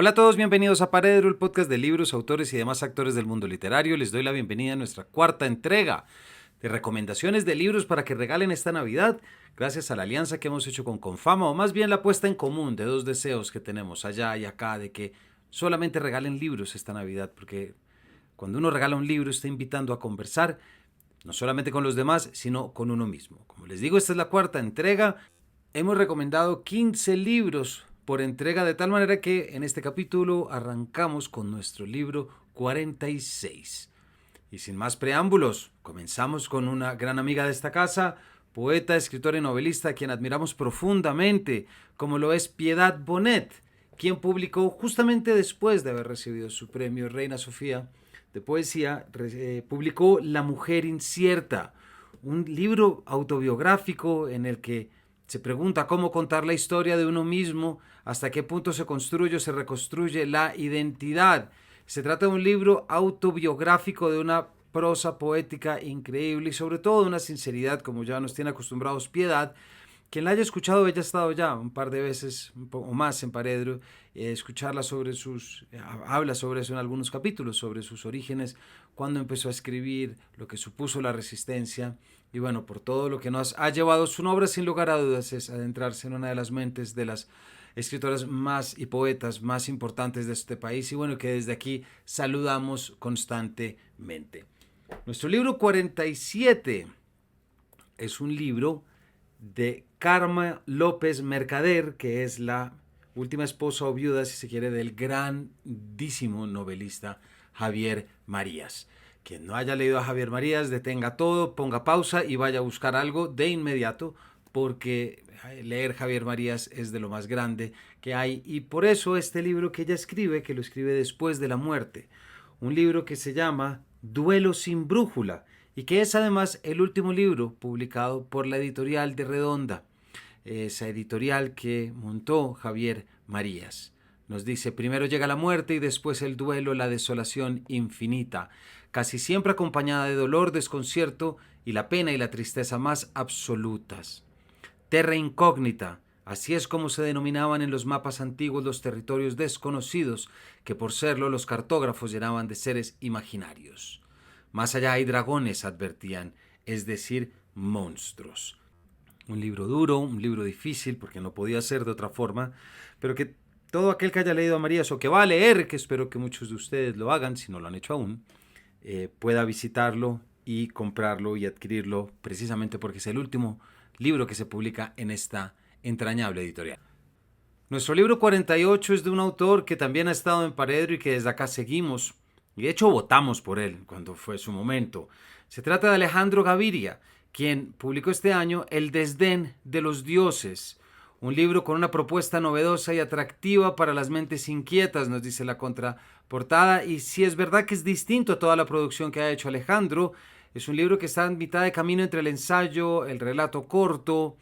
Hola a todos, bienvenidos a Paredro, el podcast de libros, autores y demás actores del mundo literario. Les doy la bienvenida a nuestra cuarta entrega de recomendaciones de libros para que regalen esta Navidad, gracias a la alianza que hemos hecho con Confama, o más bien la puesta en común de dos deseos que tenemos allá y acá, de que solamente regalen libros esta Navidad, porque cuando uno regala un libro está invitando a conversar, no solamente con los demás, sino con uno mismo. Como les digo, esta es la cuarta entrega. Hemos recomendado 15 libros por entrega, de tal manera que en este capítulo arrancamos con nuestro libro 46. Y sin más preámbulos, comenzamos con una gran amiga de esta casa, poeta, escritora y novelista a quien admiramos profundamente, como lo es Piedad Bonet, quien publicó justamente después de haber recibido su premio Reina Sofía de poesía, publicó La mujer incierta, un libro autobiográfico en el que se pregunta cómo contar la historia de uno mismo, hasta qué punto se construye o se reconstruye la identidad. Se trata de un libro autobiográfico de una prosa poética increíble y sobre todo de una sinceridad, como ya nos tiene acostumbrados Piedad. Quien la haya escuchado, ella ha estado ya un par de veces o más en Paredro, escucharla sobre habla sobre eso en algunos capítulos, sobre sus orígenes, cuando empezó a escribir, lo que supuso la resistencia, y bueno, por todo lo que nos ha llevado su obra, sin lugar a dudas, es adentrarse en una de las mentes de las escritoras más y poetas más importantes de este país, y bueno, que desde aquí saludamos constantemente. Nuestro libro 47 es un libro de Karma López Mercader, que es la última esposa o viuda, si se quiere, del grandísimo novelista Javier Marías. Quien no haya leído a Javier Marías, detenga todo, ponga pausa y vaya a buscar algo de inmediato, porque leer Javier Marías es de lo más grande que hay, y por eso este libro que ella escribe, que lo escribe después de la muerte, un libro que se llama Duelo sin brújula, y que es además el último libro publicado por la editorial de Redonda, esa editorial que montó Javier Marías. Nos dice: primero llega la muerte y después el duelo, la desolación infinita, casi siempre acompañada de dolor, desconcierto y la pena y la tristeza más absolutas. Terra incógnita, así es como se denominaban en los mapas antiguos los territorios desconocidos, que por serlo los cartógrafos llenaban de seres imaginarios. Más allá hay dragones, advertían, es decir, monstruos. Un libro duro, un libro difícil, porque no podía ser de otra forma, pero que todo aquel que haya leído a Marías o que va a leer, que espero que muchos de ustedes lo hagan, si no lo han hecho aún, pueda visitarlo y comprarlo y adquirirlo, precisamente porque es el último libro que se publica en esta entrañable editorial. Nuestro libro 48 es de un autor que también ha estado en Paredro y que desde acá seguimos, y de hecho votamos por él cuando fue su momento. Se trata de Alejandro Gaviria, quien publicó este año El desdén de los dioses, un libro con una propuesta novedosa y atractiva para las mentes inquietas, nos dice la contraportada, y si es verdad que es distinto a toda la producción que ha hecho Alejandro, es un libro que está en mitad de camino entre el ensayo, el relato corto,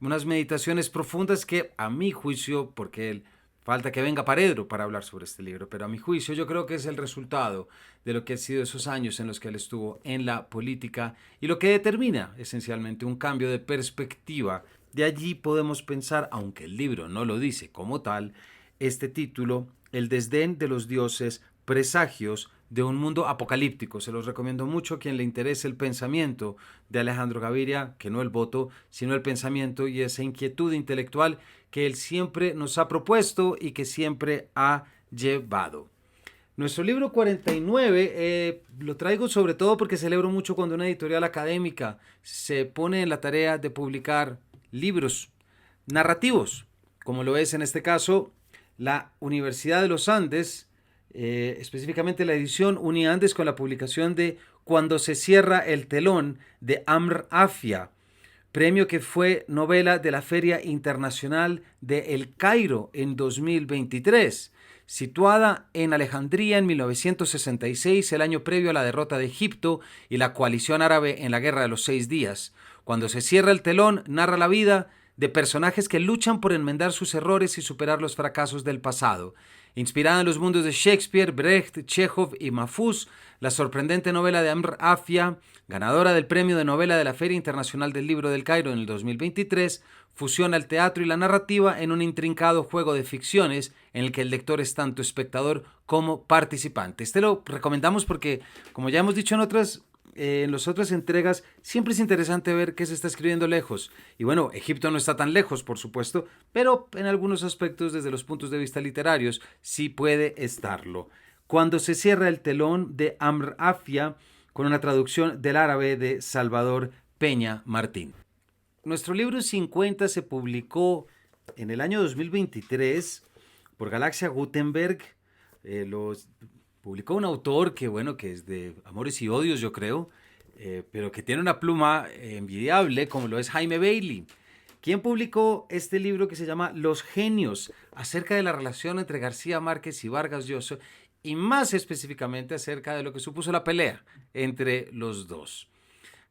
unas meditaciones profundas que, a mi juicio, porque falta que venga Paredro para hablar sobre este libro, pero a mi juicio yo creo que es el resultado de lo que han sido esos años en los que él estuvo en la política y lo que determina esencialmente un cambio de perspectiva. De allí podemos pensar, aunque el libro no lo dice como tal, este título, El desdén de los dioses, presagios de un mundo apocalíptico. Se los recomiendo mucho a quien le interese el pensamiento de Alejandro Gaviria, que no el voto, sino el pensamiento y esa inquietud intelectual que él siempre nos ha propuesto y que siempre ha llevado. Nuestro libro 49 lo traigo sobre todo porque celebro mucho cuando una editorial académica se pone en la tarea de publicar libros narrativos, como lo es en este caso la Universidad de los Andes, específicamente la edición Uniandes, con la publicación de Cuando se cierra el telón, de Amr Afia, premio que fue novela de la Feria Internacional de El Cairo en 2023. Situada en Alejandría en 1966, el año previo a la derrota de Egipto y la coalición árabe en la Guerra de los 6 días. Cuando se cierra el telón, narra la vida de personajes que luchan por enmendar sus errores y superar los fracasos del pasado. Inspirada en los mundos de Shakespeare, Brecht, Chekhov y Mahfouz, la sorprendente novela de Amr Afia, ganadora del premio de novela de la Feria Internacional del Libro del Cairo en el 2023, fusiona el teatro y la narrativa en un intrincado juego de ficciones en el que el lector es tanto espectador como participante. Este lo recomendamos porque, como ya hemos dicho en las otras entregas, siempre es interesante ver qué se está escribiendo lejos. Y bueno, Egipto no está tan lejos, por supuesto, pero en algunos aspectos, desde los puntos de vista literarios, sí puede estarlo. Cuando se cierra el telón, de Amr Afia, con una traducción del árabe de Salvador Peña Martín. Nuestro libro 50 se publicó en el año 2023 por Galaxia Gutenberg. Los publicó un autor que es de Amores y Odios, yo creo, pero que tiene una pluma envidiable, como lo es Jaime Bailey, quien publicó este libro que se llama Los Genios, acerca de la relación entre García Márquez y Vargas Llosa, y más específicamente acerca de lo que supuso la pelea entre los dos.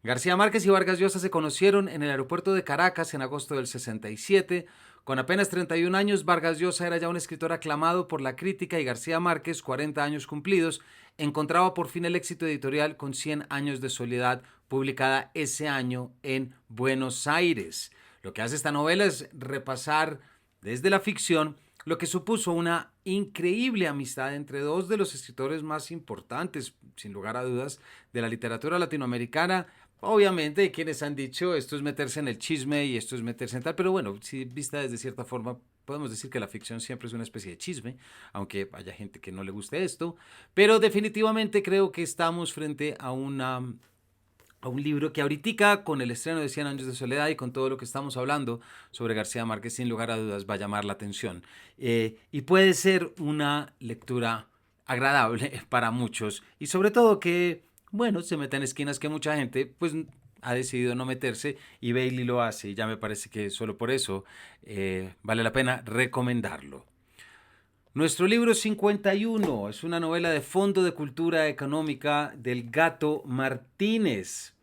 García Márquez y Vargas Llosa se conocieron en el aeropuerto de Caracas en agosto del 67. Con apenas 31 años, Vargas Llosa era ya un escritor aclamado por la crítica y García Márquez, 40 años cumplidos, encontraba por fin el éxito editorial con 100 años de soledad, publicada ese año en Buenos Aires. Lo que hace esta novela es repasar desde la ficción lo que supuso una increíble amistad entre dos de los escritores más importantes, sin lugar a dudas, de la literatura latinoamericana. Obviamente hay quienes han dicho esto es meterse en el chisme y esto es meterse en tal, pero bueno, si vista desde cierta forma, podemos decir que la ficción siempre es una especie de chisme, aunque haya gente que no le guste esto, pero definitivamente creo que estamos frente a un libro que ahorita, con el estreno de 100 años de soledad y con todo lo que estamos hablando sobre García Márquez, sin lugar a dudas va a llamar la atención. Y puede ser una lectura agradable para muchos y sobre todo que, bueno, se mete en esquinas que mucha gente pues ha decidido no meterse y Bailey lo hace y ya me parece que solo por eso vale la pena recomendarlo. Nuestro libro 51 es una novela de Fondo de Cultura Económica del Gato Martínez.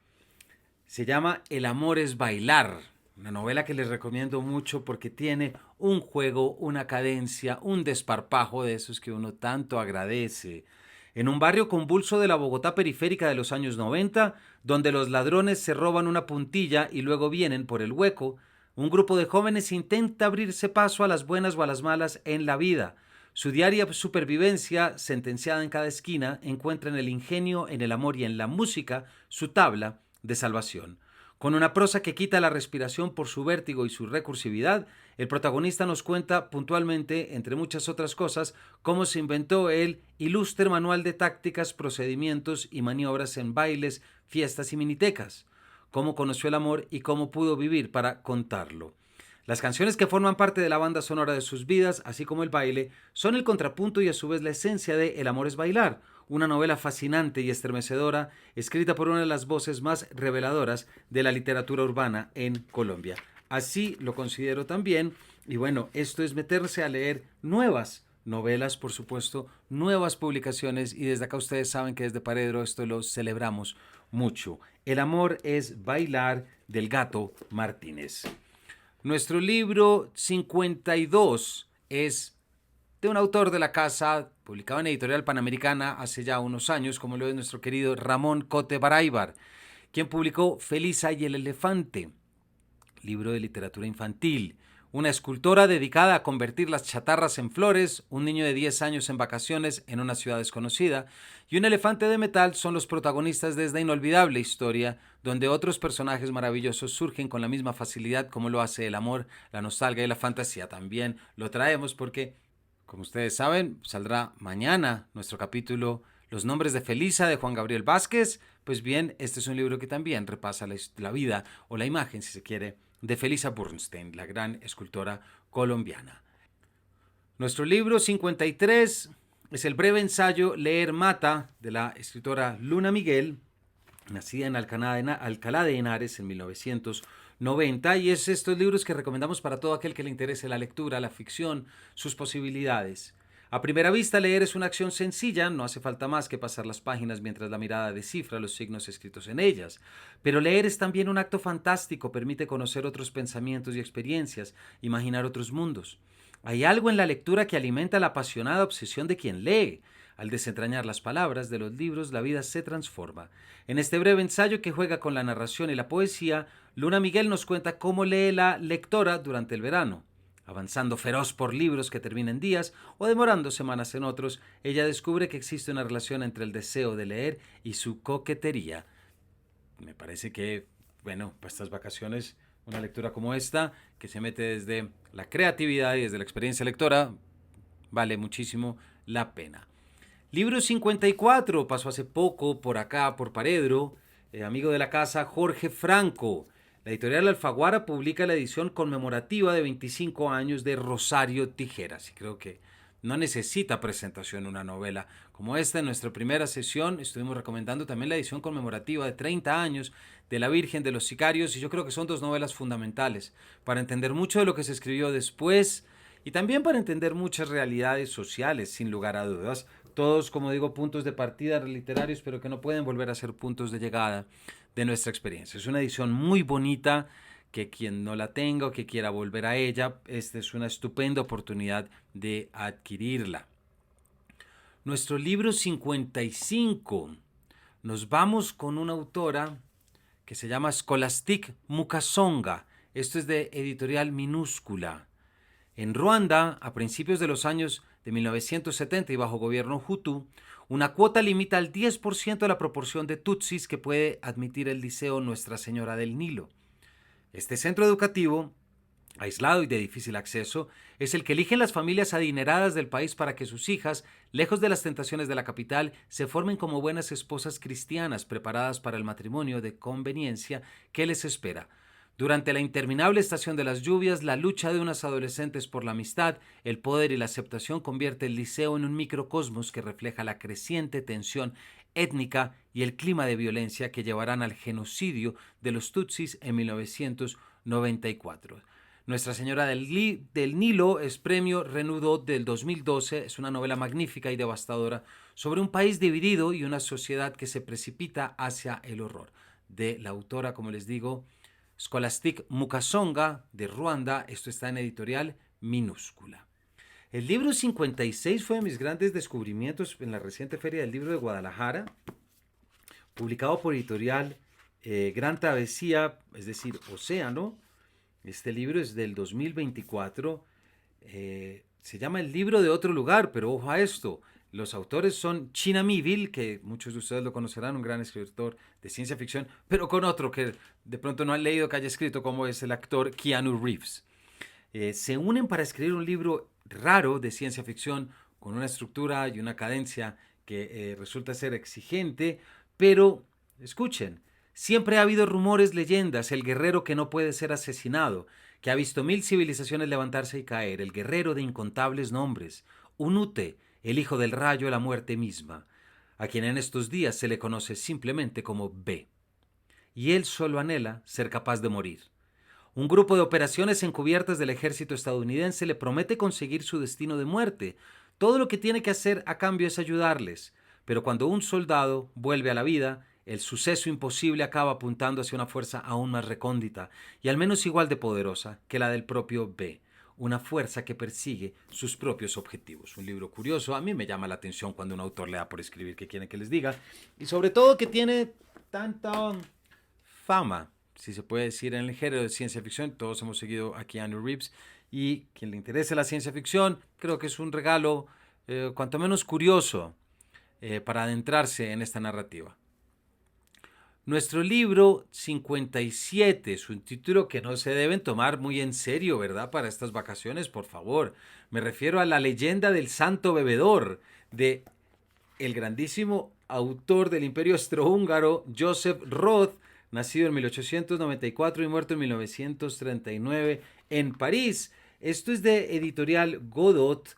Se llama El amor es bailar, una novela que les recomiendo mucho porque tiene un juego, una cadencia, un desparpajo de esos que uno tanto agradece. En un barrio convulso de la Bogotá periférica de los años 90, donde los ladrones se roban una puntilla y luego vienen por el hueco, un grupo de jóvenes intenta abrirse paso a las buenas o a las malas en la vida. Su diaria supervivencia, sentenciada en cada esquina, encuentra en el ingenio, en el amor y en la música su tabla de salvación. Con una prosa que quita la respiración por su vértigo y su recursividad, el protagonista nos cuenta puntualmente, entre muchas otras cosas, cómo se inventó el ilustre manual de tácticas, procedimientos y maniobras en bailes, fiestas y minitecas, cómo conoció el amor y cómo pudo vivir para contarlo. Las canciones que forman parte de la banda sonora de sus vidas, así como el baile, son el contrapunto y a su vez la esencia de El amor es bailar, una novela fascinante y estremecedora, escrita por una de las voces más reveladoras de la literatura urbana en Colombia. Así lo considero también, y bueno, esto es meterse a leer nuevas novelas, por supuesto, nuevas publicaciones, y desde acá ustedes saben que desde Paredro esto lo celebramos mucho. El amor es bailar, del Gato Martínez. Nuestro libro 52 es de un autor de la casa, publicado en Editorial Panamericana hace ya unos años, como lo es nuestro querido Ramón Cote Baraybar, quien publicó Felisa y el elefante, libro de literatura infantil. Una escultora dedicada a convertir las chatarras en flores, un niño de 10 años en vacaciones en una ciudad desconocida y un elefante de metal son los protagonistas de esta inolvidable historia, donde otros personajes maravillosos surgen con la misma facilidad como lo hace el amor, la nostalgia y la fantasía. También lo traemos porque, como ustedes saben, saldrá mañana nuestro capítulo Los nombres de Felisa de Juan Gabriel Vázquez. Pues bien, este es un libro que también repasa la vida o la imagen, si se quiere, de Felisa Burnstein, la gran escultora colombiana. Nuestro libro 53 es el breve ensayo Leer Mata, de la escritora Luna Miguel, nacida en Alcalá de Henares en 1990, y es estos libros que recomendamos para todo aquel que le interese la lectura, la ficción, sus posibilidades. A primera vista, leer es una acción sencilla, no hace falta más que pasar las páginas mientras la mirada descifra los signos escritos en ellas. Pero leer es también un acto fantástico, permite conocer otros pensamientos y experiencias, imaginar otros mundos. Hay algo en la lectura que alimenta la apasionada obsesión de quien lee. Al desentrañar las palabras de los libros, la vida se transforma. En este breve ensayo que juega con la narración y la poesía, Luna Miguel nos cuenta cómo lee la lectora durante el verano. Avanzando feroz por libros que terminan en días o demorando semanas en otros, ella descubre que existe una relación entre el deseo de leer y su coquetería. Me parece que, bueno, para estas vacaciones, una lectura como esta, que se mete desde la creatividad y desde la experiencia lectora, vale muchísimo la pena. Libro 54, pasó hace poco por acá, por Paredro, amigo de la casa Jorge Franco. La editorial Alfaguara publica la edición conmemorativa de 25 años de Rosario Tijeras. Y creo que no necesita presentación una novela como esta. En nuestra primera sesión estuvimos recomendando también la edición conmemorativa de 30 años de La Virgen de los Sicarios. Y yo creo que son dos novelas fundamentales para entender mucho de lo que se escribió después y también para entender muchas realidades sociales, sin lugar a dudas. Todos, como digo, puntos de partida literarios, pero que no pueden volver a ser puntos de llegada de nuestra experiencia. Es una edición muy bonita, que quien no la tenga o que quiera volver a ella, esta es una estupenda oportunidad de adquirirla. Nuestro libro 55, nos vamos con una autora que se llama Scholastique Mukasonga. Esto es de editorial Minúscula. En Ruanda, a principios de los años de 1970 y bajo gobierno Hutu, una cuota limita al 10% la proporción de tutsis que puede admitir el Liceo Nuestra Señora del Nilo. Este centro educativo, aislado y de difícil acceso, es el que eligen las familias adineradas del país para que sus hijas, lejos de las tentaciones de la capital, se formen como buenas esposas cristianas preparadas para el matrimonio de conveniencia que les espera. Durante la interminable estación de las lluvias, la lucha de unas adolescentes por la amistad, el poder y la aceptación convierte el liceo en un microcosmos que refleja la creciente tensión étnica y el clima de violencia que llevarán al genocidio de los Tutsis en 1994. Nuestra Señora del Nilo es premio Renaudot del 2012, es una novela magnífica y devastadora sobre un país dividido y una sociedad que se precipita hacia el horror. De la autora, como les digo, Scholastique Mukasonga, de Ruanda. Esto está en editorial Minúscula. El libro 56 fue de mis grandes descubrimientos en la reciente Feria del Libro de Guadalajara, publicado por editorial Gran Travesía, es decir, Océano. Este libro es del 2024. Se llama El libro de otro lugar, pero ojo a esto. Los autores son China Miéville, que muchos de ustedes lo conocerán, un gran escritor de ciencia ficción, pero con otro que de pronto no han leído que haya escrito, como es el actor Keanu Reeves. Se unen para escribir un libro raro de ciencia ficción con una estructura y una cadencia que resulta ser exigente, pero escuchen, siempre ha habido rumores, leyendas, el guerrero que no puede ser asesinado, que ha visto 1000 civilizaciones levantarse y caer, el guerrero de incontables nombres, Unute, el hijo del rayo, la muerte misma, a quien en estos días se le conoce simplemente como B. Y él solo anhela ser capaz de morir. Un grupo de operaciones encubiertas del ejército estadounidense le promete conseguir su destino de muerte. Todo lo que tiene que hacer a cambio es ayudarles. Pero cuando un soldado vuelve a la vida, el suceso imposible acaba apuntando hacia una fuerza aún más recóndita y al menos igual de poderosa que la del propio B. Una fuerza que persigue sus propios objetivos. Un libro curioso, a mí me llama la atención cuando un autor le da por escribir qué quiere que les diga, y sobre todo que tiene tanta fama, si se puede decir, en el género de ciencia ficción. Todos hemos seguido a Keanu Reeves, y quien le interese la ciencia ficción, creo que es un regalo cuanto menos curioso para adentrarse en esta narrativa. Nuestro libro 57 es un título que no se deben tomar muy en serio, ¿verdad? Para estas vacaciones, por favor. Me refiero a La leyenda del santo bebedor, de el grandísimo autor del Imperio Austrohúngaro, Joseph Roth, nacido en 1894 y muerto en 1939 en París. Esto es de editorial Godot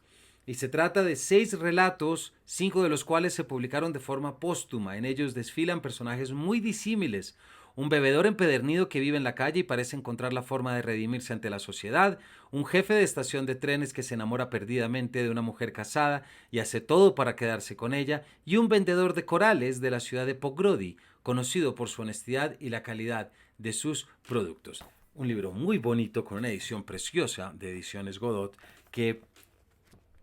y se trata de 6 relatos, 5 de los cuales se publicaron de forma póstuma. En ellos desfilan personajes muy disímiles. un bebedor empedernido que vive en la calle y parece encontrar la forma de redimirse ante la sociedad, un jefe de estación de trenes que se enamora perdidamente de una mujer casada y hace todo para quedarse con ella, y un vendedor de corales de la ciudad de Pogrodi, conocido por su honestidad y la calidad de sus productos. Un libro muy bonito con una edición preciosa de Ediciones Godot que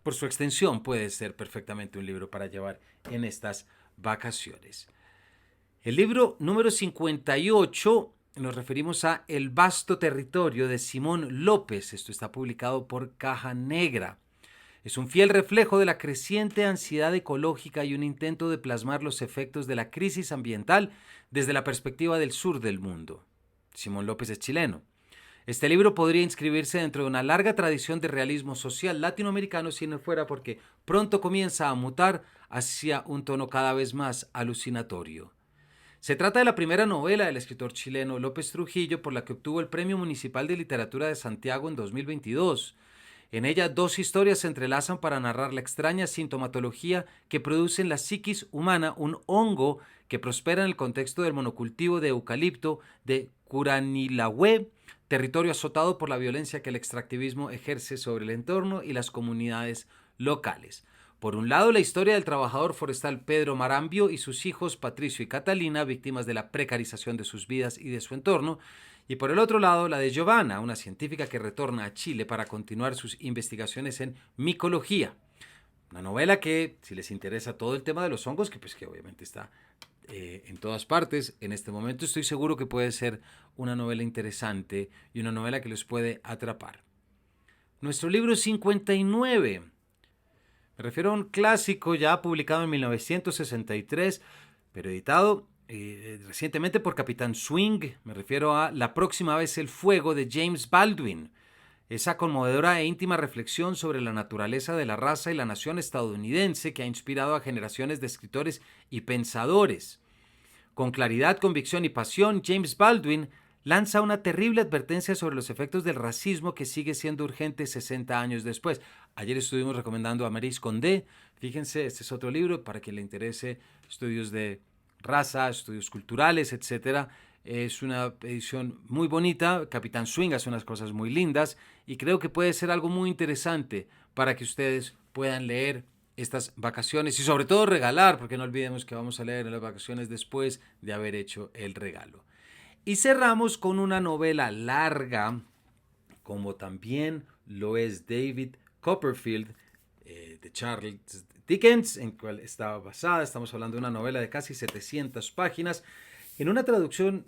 por su extensión puede ser perfectamente un libro para llevar en estas vacaciones. El libro número 58 nos referimos a El vasto territorio de Simón López. Esto está publicado por Caja Negra. Es un fiel reflejo de la creciente ansiedad ecológica y un intento de plasmar los efectos de la crisis ambiental desde la perspectiva del sur del mundo. Simón López es chileno. Este libro podría inscribirse dentro de una larga tradición de realismo social latinoamericano si no fuera porque pronto comienza a mutar hacia un tono cada vez más alucinatorio. Se trata de la primera novela del escritor chileno López Trujillo por la que obtuvo el Premio Municipal de Literatura de Santiago en 2022. En ella, dos historias se entrelazan para narrar la extraña sintomatología que produce en la psiquis humana un hongo que prospera en el contexto del monocultivo de eucalipto de Curanilahue, territorio azotado por la violencia que el extractivismo ejerce sobre el entorno y las comunidades locales. Por un lado, la historia del trabajador forestal Pedro Marambio y sus hijos Patricio y Catalina, víctimas de la precarización de sus vidas y de su entorno, y por el otro lado, la de Giovanna, una científica que retorna a Chile para continuar sus investigaciones en micología. Una novela que, si les interesa todo el tema de los hongos, que obviamente está en todas partes, en este momento estoy seguro que puede ser una novela interesante y una novela que les puede atrapar. Nuestro libro 59. Me refiero a un clásico ya publicado en 1963, pero editado recientemente por Capitán Swing. Me refiero a La próxima vez el fuego de James Baldwin. Esa conmovedora e íntima reflexión sobre la naturaleza de la raza y la nación estadounidense que ha inspirado a generaciones de escritores y pensadores. Con claridad, convicción y pasión, James Baldwin lanza una terrible advertencia sobre los efectos del racismo que sigue siendo urgente 60 años después. Ayer estuvimos recomendando a Maryse Condé. Fíjense, este es otro libro para quien le interese estudios de raza, estudios culturales, etc. Es una edición muy bonita. Capitán Swing hace unas cosas muy lindas y creo que puede ser algo muy interesante para que ustedes puedan leer estas vacaciones y sobre todo regalar, porque no olvidemos que vamos a leer en las vacaciones después de haber hecho el regalo. Y cerramos con una novela larga, como también lo es David Copperfield, de Charles Dickens, en cual está basada. Estamos hablando de una novela de casi 700 páginas, en una traducción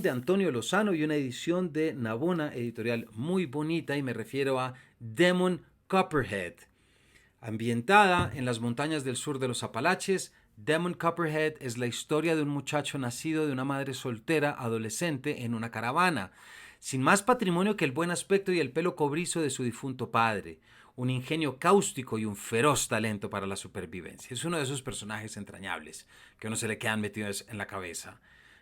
de Antonio Lozano y una edición de Navona Editorial muy bonita, y me refiero a Demon Copperhead. Ambientada en las montañas del sur de los Apalaches, Demon Copperhead es la historia de un muchacho nacido de una madre soltera adolescente en una caravana, sin más patrimonio que el buen aspecto y el pelo cobrizo de su difunto padre, un ingenio cáustico y un feroz talento para la supervivencia. Es uno de esos personajes entrañables que a uno se le quedan metidos en la cabeza.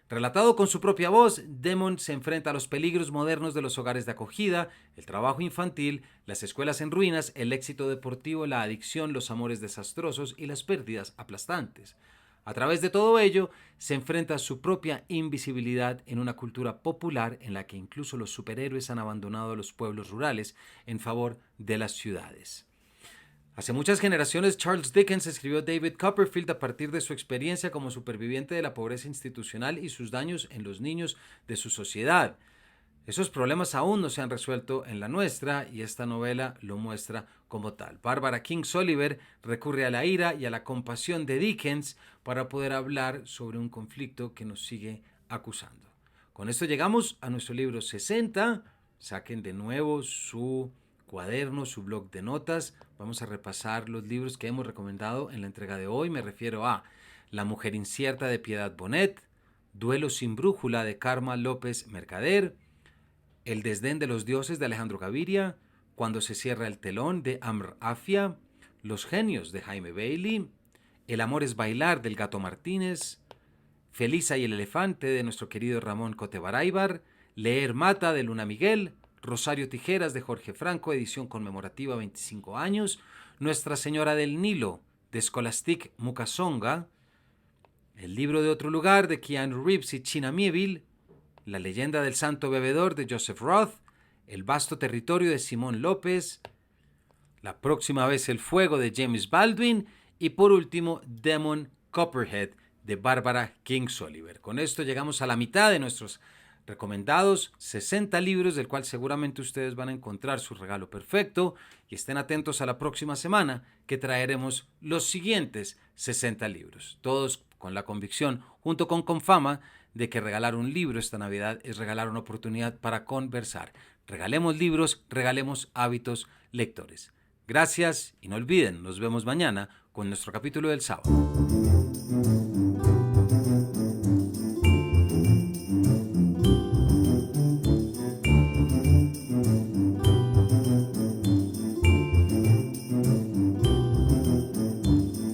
Relatado con su propia voz, Demon se enfrenta a los peligros modernos de los hogares de acogida, el trabajo infantil, las escuelas en ruinas, el éxito deportivo, la adicción, los amores desastrosos y las pérdidas aplastantes. A través de todo ello, se enfrenta a su propia invisibilidad en una cultura popular en la que incluso los superhéroes han abandonado los pueblos rurales en favor de las ciudades. Hace muchas generaciones, Charles Dickens escribió David Copperfield a partir de su experiencia como superviviente de la pobreza institucional y sus daños en los niños de su sociedad. Esos problemas aún no se han resuelto en la nuestra y esta novela lo muestra como tal. Barbara Kingsolver recurre a la ira y a la compasión de Dickens para poder hablar sobre un conflicto que nos sigue acusando. Con esto llegamos a nuestro libro 60. Saquen de nuevo su cuaderno, su blog de notas. Vamos a repasar los libros que hemos recomendado en la entrega de hoy. Me refiero a La mujer incierta de Piedad Bonet, Duelo sin brújula de Karma López Mercader, El desdén de los dioses de Alejandro Gaviria, Cuando se cierra el telón de Amr Afia, Los genios de Jaime Bailey, El amor es bailar del Gato Martínez, Felisa y el elefante de nuestro querido Ramón Cotebaráibar, Leer Mata de Luna Miguel, Rosario Tijeras de Jorge Franco, edición conmemorativa 25 años, Nuestra Señora del Nilo de Scholastic Mukasonga, El libro de Otro lugar de Keanu Reeves y China Miéville, La leyenda del santo bebedor de Joseph Roth, El vasto territorio de Simón López, La próxima vez el fuego de James Baldwin y por último Demon Copperhead de Barbara Kingsolver. Con esto llegamos a la mitad de nuestros recomendados 60 libros, del cual seguramente ustedes van a encontrar su regalo perfecto, y estén atentos a la próxima semana que traeremos los siguientes 60 libros, todos con la convicción, junto con Confama, de que regalar un libro esta Navidad es regalar una oportunidad para conversar. Regalemos libros, regalemos hábitos lectores. Gracias y no olviden, nos vemos mañana con nuestro capítulo del sábado.